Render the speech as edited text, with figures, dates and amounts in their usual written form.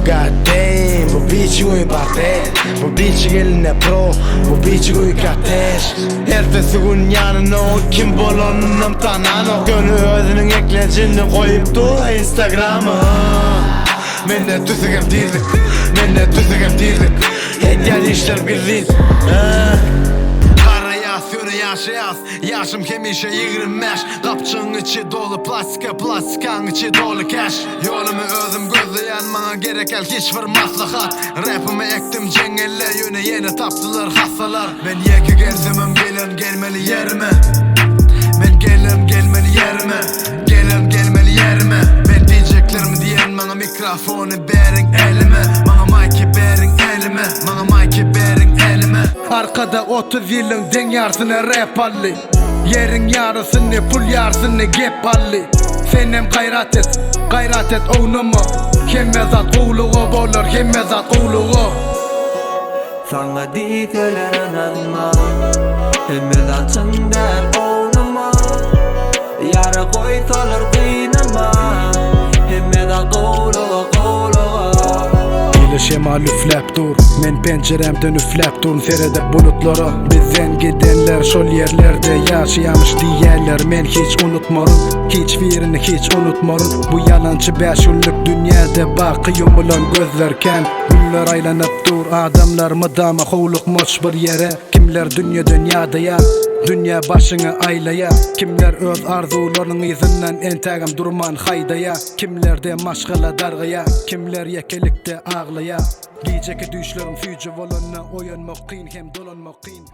goddamn. Bu bici koyu batet, bu bici eline pro, bu bici koyu ateş. Ertesi gün yanına o kim bolonum tanan o. Gönü özünün eklecini koyuptu Instagram'a. Menne tüzegem dirdik, menne tüzegem dirdik. Hediyen işler birliğin. Yaşım kemişe 25. Kapçığın içi dolu plastikan içi dolu cash. Yolumu özüm gözleyen bana gerekel hiç var maslahat. Rapımı ektim cengelle yöne yeni taptılar hastalar. Ben yeki gezemem gelen gelmeli yerime. Ben gelen gelmeli yerime. Gelen gelmeli yerime. Ben diyeceklerimi diyen bana mikrofonu berin elime. Bana mic'i berin elime. Bana mic'i berin elime. Arkada 30 yılın den yarsını rap alli. Yerin yarısını pul yarsını gep alli. Senem gayrat et oğlumu. Kemmezat oğluğu bolur, kemmezat oğluğu. Sana dikelen anma, kemmezat çnder oğlumu. Yara koysalar kıynama, kemmezat oğluğu. Şemal üflep dur, men penceremden üflep dur. Seredip bulutları bizden gidenler şol yerlerde yaşayamış diyerler. Men hiç unutmarım, hiç birini hiç unutmarım. Bu yalancı 5 yıllık dünyada bakıyım bulan gözlerken. Günler aylanıp dur, adamlar mıdama hovlukmuş bir yere. Kimler dünyada ya, dünya başını aylaya. Kimler öz arzularının izinden entagam durman haydaya. Kimler de maşgala dargaya, kimler yekelikte ağlaya. Giyeceki düşlerim füce volana oyanmak kıyın hem dolanmak kıyın.